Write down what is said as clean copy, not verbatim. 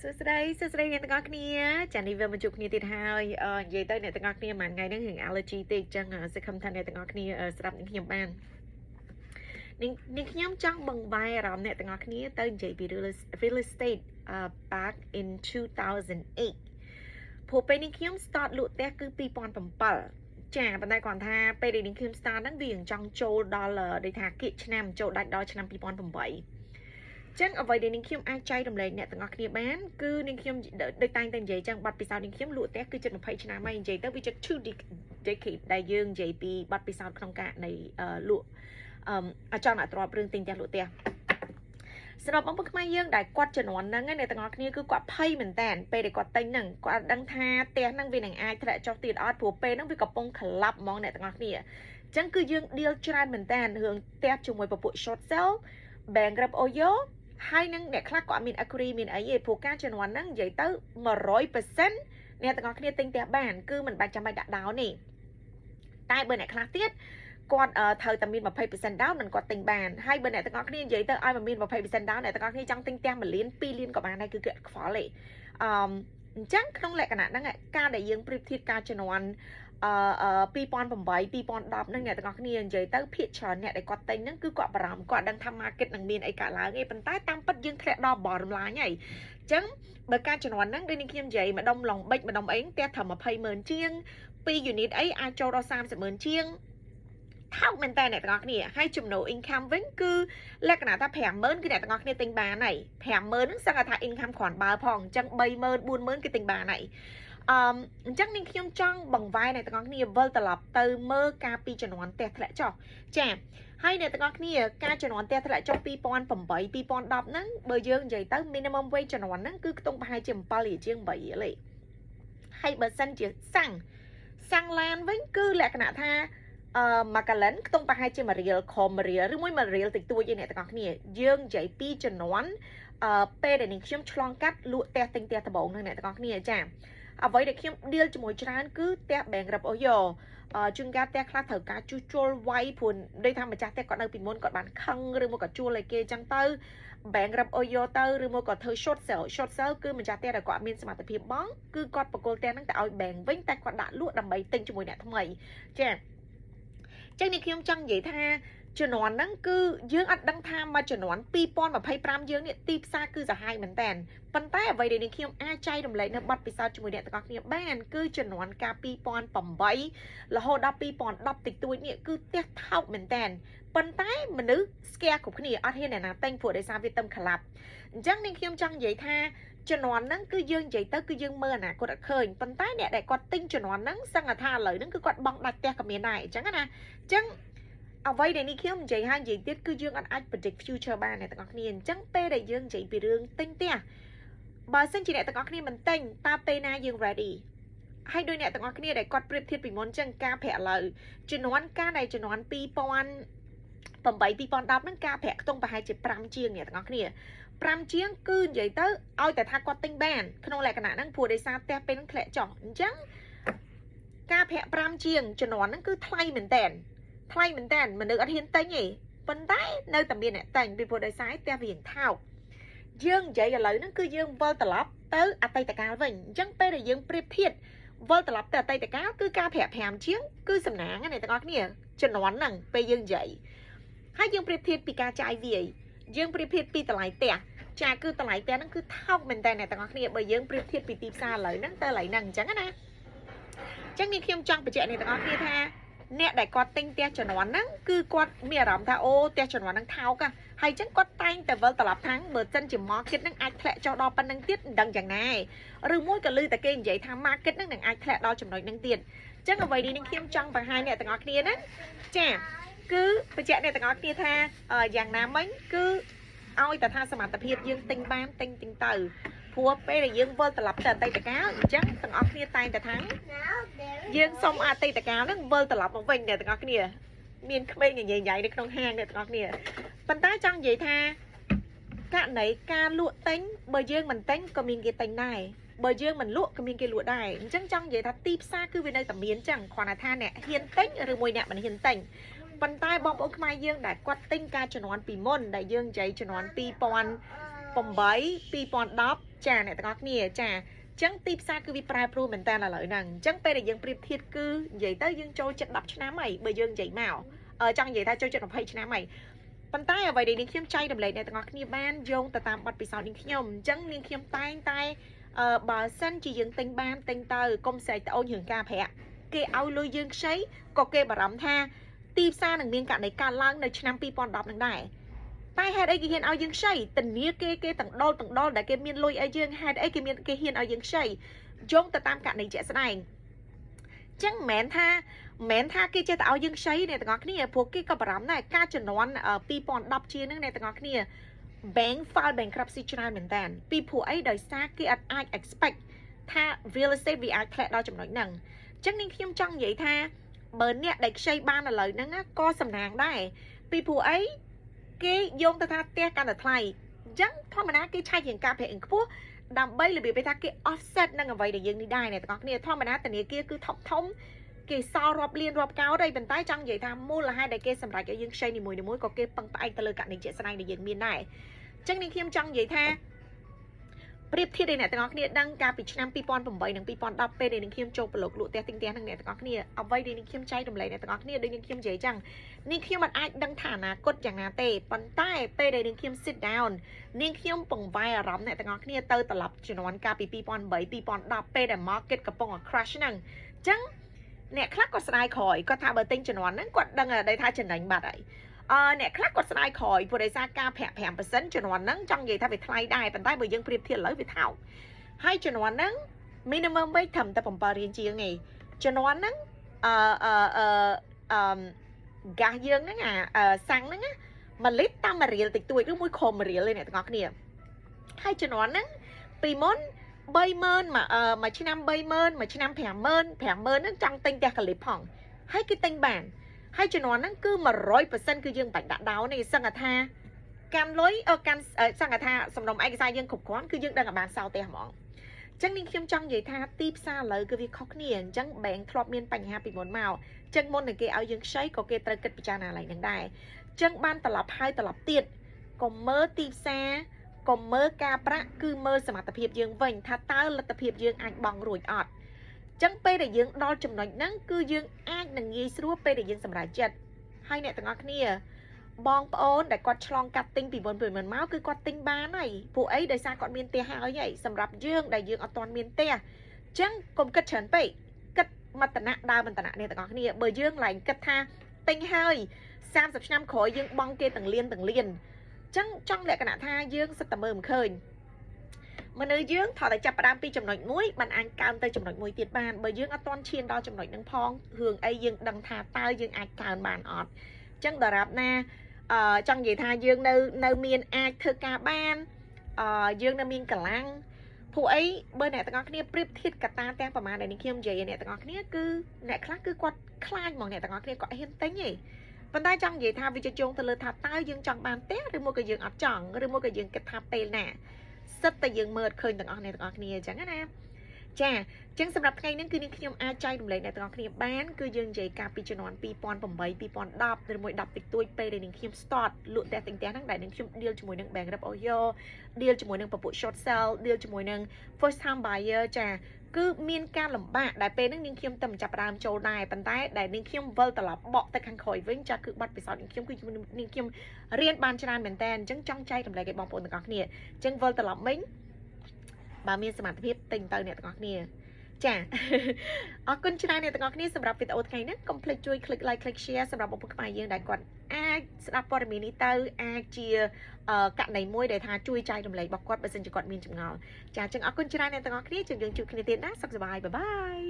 សួស្តីអ្នកទាំងអស់គ្នាចានេះវាមកជួបគ្នាទៀតហើយនិយាយទៅអ្នកទាំងអស់គ្នាមួយថ្ងៃហ្នឹងរឿង allergy ទេអញ្ចឹងសង្ឃឹមថាអ្នកទាំងអស់គ្នាស្ដាប់នឹងខ្ញុំបាននាងខ្ញុំចង់បង្វែរអារម្មណ៍អ្នកទាំងអស់គ្នាទៅនិយាយពី real estate back in 2008ព្រោះពេលនេះខ្ញុំ start លក់ផ្ទះគឺ2007ចាប៉ុន្តែគាត់ថាពេលដែលនាងខ្ញុំ start ហ្នឹងវាចង់ចូលដល់ដូចថាគៀកឆ្នាំចូលដាច់ដល់ឆ្នាំ2008ចឹងអ្វីដែលនាងខ្ញុំអាចចែករំលែកអ្នកទាំងអស់គ្នាបានគឺនាងខ្ញុំដូចតែងតែនិយាយចឹងបទពិសោធន៍នាងខ្ញុំលក់ផ្ទះគឺជិត20ឆ្នាំហើយនិយាយទៅវាជិត2 decade ដែលយើងនិយាយពីបទពិសោធន៍ក្នុងការនៃលក់ចង់អ្នកទ្របរឿងទិញផ្ទះលក់ផ្ទះសម្រាប់បងប្អូនខ្មែរយើងដែលគាត់ជំនាន់ហ្នឹងអ្នកទាំងអស់គ្នាគឺគាត់ភ័យមែនតើពេលដែលគាត់ទិញហ្នឹងគាត់អត់ដឹងថាផ្ទះហ្នឹងវានឹងអាចធ្លាក់ចុះទៀតអត់ព្រោះពេលហ្នឹងវាកំពុងក្លាប់ហ្មងអ្នកទាំងអស់គ្នាចឹងគឺយើង deal ច្រើនមែនតើរឿងផ្ទះជាមួយពពួក short sale bankrupt oyoហើយនឹងអ្នកខ្លះក៏អត់មាន agree មានអីទេព្រោះការជំនាន់ហ្នឹងនិយាយទៅ 100% អ្នកទាំងអស់គ្នាទិញផ្ទះបានគឺមិនបាច់ចាំបាច់ដាក់ដោនទេតែបើអ្នកខ្លះទៀតគាត់ត្រូវតែមាន 20% down មិនគាត់ទិញបានហើយបើអ្នកទាំងអស់គ្នានិយាយទៅឲ្យមាន 20% down អ្នកទាំងអស់គ្នាចង់ទិញផ្ទះ1លាន2លានក៏បានដែរគឺគេខ្វល់ទេអញ្ចឹងក្នុងលក្ខណៈហ្នឹងការដែលយើងប្រៀបធៀបការជំនាន់2008 2010ហ្នឹងអ្នកទាំងអស់គ្នានិយាយទៅភាគច្រើនអ្នកដែលគាត់ទិញហ្នឹងគឺគាត់បារម្ភគាត់ដឹងថា market នឹងមានអីកើតឡើងទេប៉ុន្តែតាមពិតយើងធ្លាក់ដល់ bottom line ហើយអញ្ចឹងបើការជំនាន់ហ្នឹងដូចនេះខ្ញុំនិយាយម្ដុំឡុងបិចម្ដុំអីផ្ទះត្រឹម 20,000 ជាង2 unit អីអាចចូលដល់ 30,000 ជាងថោកមែនតើអ្នកទាំងអស់គ្នាហើយចំណូល income វិញគឺលក្ខណៈថា 50,000 គឺអ្នកទាំងអស់គ្នាទិញបានហើយ 50,000 ហ្នឹងសឹងថា income គ្រាន់បើផងអញ្ចឹង 30,000 40,000 គឺទិញបានហើយអញ្ចឹងនាងខ្ញុំចង់បង្វែរអ្នកទាំងអស់គ្នាវិលត្រឡប់ទៅមើលការពីជំនាន់ផ្ទះធ្លាក់ចុះចាហើយអ្នកទាំងអស់គ្នាការជំនាន់ផ្ទះធ្លាក់ចុះ2008 2010ហ្នឹងបើយើងនិយាយទៅ minimum wage ជំនាន់ហ្នឹងគឺខ្ទង់ប្រហែលជា7រៀលជាង8រៀលទេហើយបើសិនជាសាំងឡានវិញគឺលក្ខណៈថាមួយកាលិនខ្ទង់ប្រហែលជា1រៀលខម1រៀលឬមួយ1រៀលតិចតួចឯអ្នកទាំងអស់គ្នាយើងនិយាយពីជំនាន់ពេលដែលនាងខ្ញុំឆ្លងកាត់លក់ផ្ទះទិញផ្ទះដំបូងហ្នឹងអ្នកទាំងអស់គ្នាចាអ្វីដែលខ្ញុំ deal ជាមួយច្រើនគឺផ្ទះ bankrupt oyo ជួនកាលផ្ទះខ្លះត្រូវការជួសជុលវាយព្រោះដូចថាម្ចាស់ផ្ទះគាត់នៅពីមុនគាត់បានខឹងឬមកគាត់ជួលឲ្យគេអញ្ចឹងទៅ bankrupt oyo ទៅឬមកគាត់ធ្វើ short sale គឺម្ចាស់ផ្ទះដែលគាត់មានសមត្ថភាពបង់គឺគាត់បកគលផ្ទះហ្នឹងទៅឲ្យ bank វិញតែគាត់ដាក់លក់ដើម្បីទិញជាមួយអ្នកថ្មីចាចឹងនេះខ្ញុំចង់និយាយថាជំនាន់ហ្នឹងគឺយើងអត់ដឹងថាមកជំនាន់2025យើងនេះទីផ្សារគឺសាហាវមែនតើប៉ុន្តែអ្វីដែលនេះខ្ញុំអាចចែករំលែកនៅបទពិសោធន៍ជាមួយអ្នកទាំងអស់គ្នាបានគឺជំនាន់កាល2008រហូតដល់2010តិចតួចនេះគឺផ្ទះថោកមែនតើប៉ុន្តែមនុស្សស្គាល់គ្រប់គ្នាអត់ហ៊ានអ្នកណាទិញព្រោះដោយសារវាទៅក្លាប់អញ្ចឹងនេះខ្ញុំចង់និយាយថាជំនាន់ហ្នឹងគឺយើងនិយាយទៅគឺយើងមើលអនាគតអត់ឃើញប៉ុន្តែអ្នកដែលគាត់ទិញជំនាន់ហ្នឹងសឹងថាឥឡូវហ្នឹងគឺគាត់បង់ដាច់ផ្ទះក៏មានដែរអញ្ចឹងណាអញ្ចឹងអ្វីដែលនេះខ្ញុំនិយាយហើយនិយាយទៀតគឺយើងអត់អាច predict future បានអ្នកទាំងអស់គ្នាអញ្ចឹងពេលដែលយើងនិយាយពីរឿងទិញផ្ទះបើសិនជាអ្នកទាំងអស់គ្នាមិនទិញតើពេលណាយើង ready ហើយដោយអ្នកទាំងអស់គ្នាដែលគាត់ប្រៀបធៀបពីមុនអញ្ចឹងការប្រាក់ឥឡូវជំនាន់ការដែលជំនាន់2008 2010ហ្នឹងការប្រាក់ខ្ទង់ប្រហែលជា5ជាងអ្នកទាំងអស់គ្នា5ជាងគឺនិយាយទៅឲ្យតែថាគាត់ទិញបានក្នុងលក្ខណៈហ្នឹងព្រោះដោយសារផ្ទះពេលហ្នឹងធ្លាក់ចុះអញ្ចឹងការប្រាក់5ជាងជំនាន់ហ្នឹងគឺថ្លៃមែនតើថ្លៃមែនតើមនុស្សអត់ហ៊ានទិញទេប៉ុន្តែនៅតែមានអ្នកទិញពីព្រោះដោយសារផ្ទះវាថោកយើងនិយាយឥឡូវហ្នឹងគឺយើងវិលត្រឡប់ទៅអតីតកាលវិញអញ្ចឹងពេលដែលយើងប្រៀបធៀបវិលត្រឡប់ទៅអតីតកាលគឺការប្រាក់5ជាងគឺសំណាងអ្នកទាំងអស់គ្នាជំនាន់ហ្នឹងពេលយើងនិយាយហើយយើងប្រៀបធៀបពីការចាយវាយយើងប្រៀបធៀបពីតម្លៃផ្ទះចាគឺតម្លៃផ្ទះហ្នឹងគឺថោកមែនតើអ្នកទាំងអស់គ្នាបើយើងប្រៀបធៀបពីទីផ្សារឥឡូវហ្នឹងទៅឥឡូវហ្នឹងអញ្ចឹងណាអញ្ចឹងនេះខ្ញុំចង់បញ្ជាក់អ្នកទាំងអស់គ្នាថាអ្នកដែលគាត់ទិញផ្ទះជំនាន់ហ្នឹងគឺគាត់មានអារម្មណ៍ថាអូផ្ទះជំនាន់ហ្នឹងថោកហើយអញ្ចឹងគាត់តែងតែវិលត្រឡប់ថាំងបើសិនជា market ហ្នឹងអាចធ្លាក់ចុះដល់ប៉ុណ្្នឹងទៀតមិនដឹងយ៉ាងណាឬមួយក៏ឮតែគេនិយាយថា market ហ្នឹងនឹងអាចធ្លាក់ដល់ចំណុចហ្នឹងទៀតអញ្ចឹងអ្វីនេះខ្ញុំចង់បង្ហាញអ្នកទាំងអស់គ្នាហ្នឹងចាគឺបញ្ជាក់អ្នកទាំងអស់គ្នាថាយ៉ាងណាមិញគឺឲ្យតែថាសមត្ថភាពយើងទិញបានទិញទៅព្រោះពេលដែលយើងវិលត្រឡប់ទៅអតីតកាលអញ្ចឹងទាំងអស់គ្នាតែងតែថាយើងសុំអតីតកាលហ្នឹងវិលត្រឡប់មកវិញអ្នកទាំងអស់គ្នាមានក្មេងញ៉ៃៗនៅក្នុងហាងអ្នកទាំងអស់គ្នាប៉ុន្តែចង់និយាយថាករណីការលក់ទិញបើយើងមិនទិញក៏មានគេទិញដែរបើយើងមិនលក់ក៏មានគេលក់ដែរអញ្ចឹងចង់និយាយថាទីផ្សារគឺវានៅតែមានអញ្ចឹងគ្រាន់តែថាអ្នកហ៊ានទិញឬមួយអ្នកមិនហ៊ានទិញប៉ុន្តែបងប្អូនខ្មែរយើងដែលគាត់ទិញការជំនាន់ពីមុនដែលយើងនិយាយជំនាន់2008 2010 ចាអ្នកទាំងអស់គ្នាចាចឹងទីផ្សារគឺវាប្រែប្រួលមែនតើឥឡូវហ្នឹងចឹងពេលដែលយើងប្រៀបធៀបគឺនិយាយទៅយើងចូលចិត្ត10ឆ្នាំហើយបើយើងនិយាយមកចង់និយាយថាចូលចិត្ត20ឆ្នាំហើយប៉ុន្តែអ្វីដែលនាងខ្ញុំចែករំលែកអ្នកទាំងអស់គ្នាបានយោងទៅតាមបទពិសោធន៍នាងខ្ញុំអញ្ចឹងនាងខ្ញុំតែងតែបើសិនជាយើងទិញបានទិញទៅកុំស្រែកត្អូញរឿងការប្រាក់គេឲ្យលុយយើងខ្ចីក៏គេបារម្ភថាទីផ្សារនឹងមានករណីកើតឡើងនៅឆ្នាំ2010នឹងដែរតែហេតុអីគេហ៊ានឲ្យយើងខ្ចីធានាគេទាំងដុលដែលគេមានលុយឲ្យយើងហេតុអីគេហ៊ានឲ្យយើងខ្ចីយោងទៅតាមករណីជាក់ស្ដែងចឹងមិនមែនថាគេចេះតែឲ្យយើងខ្ចីអ្នកទាំងអស់គ្នាព្រោះគេក៏បារម្ភដែរការជំនាន់2010ជាងហ្នឹងអ្នកទាំងអស់គ្នា bank file bankruptcy ច្រើនមែនតើពីព្រោះអីដោយសារគេអត់អាច expect ថា real estate វាអាចធ្លាក់ដល់ចំណុចហ្នឹងចឹងនាងខ្ញុំចង់និយាយថាបើអ្នកដែលខ្ចីបានឥឡូវហ្នឹងក៏សំណាងដែរពីព្រោះអីគេយោងទៅថាផ្ទះកាន់តែថ្លៃអញ្ចឹងធម្មតាគេឆែកជាងការប្រាក់ខ្ពស់ដើម្បីរបៀបថាគេ offset នឹងអ្វីដែលយើងនេះដែរអ្នកទាំងអស់គ្នាធម្មតាធនាគារគឺធំគេសល់រាប់លានរាប់កោដហើយប៉ុន្តែចង់និយាយថាមូលហេតុដែលគេសម្រេចឲ្យយើងខ្ចីនីមួយៗក៏គេពឹងផ្អែកទៅលើករណីជាក់ស្ដែងដែលយើងមានដែរអញ្ចឹងនាងខ្ញុំចង់និយាយថាប្រៀបធៀបឲ្យអ្នកទាំងអស់គ្នាដឹងកាលពីឆ្នាំ2008និង2010ពេលដែលនាងខ្ញុំចូលប្រឡូកលក់ផ្ទះទិញផ្ទះនឹងអ្នកទាំងអស់គ្នាអ្វីដែលនាងខ្ញុំចែករំលែកអ្នកទាំងអស់គ្នាដូចនាងខ្ញុំនិយាយចឹងនាងខ្ញុំមិនអាចដឹងថាអនាគតយ៉ាងណាទេប៉ុន្តែពេលដែលនាងខ្ញុំ sit down នាងខ្ញុំពង្វាយអារម្មណ៍អ្នកទាំងអស់គ្នាទៅត្រឡប់ជំនាន់កាលពី2008 2010ពេលដែល market កំពុង crash ហ្នឹងអញ្ចឹងអ្នកខ្លះគាត់ស្ដាយក្រោយគាត់ថាបើទិញជំនាន់ហ្នឹងគាត់ដឹងដែរថាចំណេញបាត់ហើយអ្នកខ្លះគាត់ស្ដាយក្រោយព្រោះដោយសារការប្រាក់ 5% ជំនាន់ហ្នឹងចង់និយាយថាវាថ្លៃដែរប៉ុន្តែបើយើងប្រៀបធៀបឥឡូវវាថោកហើយជំនាន់ហ្នឹង minimum wage ត្រឹមតែ7រៀលជាងឯងជំនាន់ហ្នឹងgas យើងហ្នឹងសាំងហ្នឹង1លីត្រតាម1រៀលតិចតួចឬមួយក្រោម1រៀលទេអ្នកទាំងអស់គ្នាហើយជំនាន់ហ្នឹងពីមុន30000មួយឆ្នាំ30000មួយឆ្នាំ50000ហ្នឹងចង់ទិញផ្ទះកលិបផងហើយគេទិញបានហើយជំនាន់ហ្នឹងគឺ 100% គឺយើងបាច់ដាក់ដោនទេសឹងថាកាន់លុយកាន់សឹងថាសំណុំឯកសារយើងគ្រប់គ្រាន់គឺយើងដឹងឲ្យបានសោផ្ទះហ្មងអញ្ចឹងនាងខ្ញុំចង់និយាយថាទីផ្សារឥឡូវគឺវាខុសគ្នាអញ្ចឹង bank ធ្លាប់មានបញ្ហាពីមុនមកអញ្ចឹងមុននឹងគេឲ្យយើងខ្ចីក៏គេត្រូវគិតពិចារណាឡើងហ្នឹងដែរអញ្ចឹងបានត្រឡប់ហើយត្រឡប់ទៀតកុំមើលទីផ្សារកុំមើលការប្រាក់គឺមើលសមត្ថភាពយើងវិញថាតើលទ្ធភាពយើងអាចបង់រួចអត់ចឹងពេលដែលយើងដល់ចំណុចហ្នឹងគឺយើងអាចនឹងងាយស្រួលពេលដែលយើងសម្រេចចិត្តហើយអ្នកទាំងអស់គ្នាបងប្អូនដែលគាត់ឆ្លងកាត់ទិញពីមុនមកគឺគាត់ទិញបានហើយពួកអីដោយសារគាត់មានផ្ទះហើយសម្រាប់យើងដែលយើងអត់ទាន់មានផ្ទះចឹងកុំគិតច្រើនពេកគិតមតនៈដើមមតនៈអ្នកទាំងអស់គ្នាបើយើងឡើងគិតថាទិញហើយ30ឆ្នាំក្រោយយើងបង់គេទាំងលានចឹងចង់លក្ខណៈថាយើងសិតតែមើលមិនឃើញមនុស្សយើងថតតែចាប់ផ្ដើមពីចំណុចមួយបានអាចកើនទៅចំណុចមួយទៀតបានបើយើងអត់ទាន់ឈានដល់ចំណុចហ្នឹងផងរឿងអីយើងដឹងថាតើយើងអាចកើនបានអត់អញ្ចឹងដរាបណាចង់និយាយថាយើងនៅមានអាចធ្វើការបានយើងនៅមានកម្លាំងពួកអីបើអ្នកទាំងអស់គ្នាប្រៀបធៀបកត្តាទាំងប្រមាណដែលនេះខ្ញុំនិយាយអ្នកទាំងអស់គ្នាគឺអ្នកខ្លះគឺគាត់ខ្លាចហ្មងអ្នកទាំងអស់គ្នាគាត់ហ៊ានទិញទេប៉ុន្តែចង់និយាយថាវាជជុងទៅលើថាតើយើងចង់បានផ្ទះឬមួយក៏យើងអត់ចង់ឬមួយក៏យើងគិតថាពេលណាសិតតែយើងមើលឃើញទាំងអស់អ្នកទាំងអស់គ្នាអញ្ចឹងណាចាអញ្ចឹងសម្រាប់ថ្ងៃនេះគឺនាងខ្ញុំអាចចែករំលែកអ្នកទាំងអស់គ្នាបានគឺយើងនិយាយកាលពីជំនាន់2008 2010ឬមួយ10តិចតួចពេលដែលនាងខ្ញុំ start លក់ផ្ទះទិញផ្ទះហ្នឹងដែលនាងខ្ញុំ deal ជាមួយនឹង bank rep oyo deal ជាមួយនឹងពពួក short sell deal ជាមួយនឹង first time buyer ចាគឺមានការលំបាកដែលពេលហ្នឹងនាងខ្ញុំតែមិនចាប់ផ្ដើមចូលដែរប៉ុន្តែដែលនាងខ្ញុំវិលត្រឡប់បកទៅខាងក្រោយវិញចាគឺបាត់ពិសោធន៍នាងខ្ញុំគឺនាងខ្ញុំរៀនបានច្រើនមែនតើអញ្ចឹងចង់ចែករំលែកឲ្យបងប្អូនទាំងអស់គ្នាអញ្ចឹងវិលត្រឡប់វិញបើមានសមត្ថភាពទិញទៅអ្នកទាំងអស់គ្នាចាអរគុណច្រើនអ្នកទាំងអស់គ្នាសម្រាប់វីដេអូថ្ងៃនេះកុំភ្លេចជួយ click like click share សម្រាប់បងប្អូនខ្មែរយើងដែលគាត់អាចស្ដាប់ព័ត៌មាននេះទៅអាចជាករណីមួយដែលថាជួយចែករំលែករបស់គាត់បើសិនជាគាត់មានចម្ងល់ចាអញ្ចឹងអរគុណច្រើនអ្នកទាំងអស់គ្នាជម្រាបជួបគ្នាទៀតណាសុខសប្បាយបាយបាយ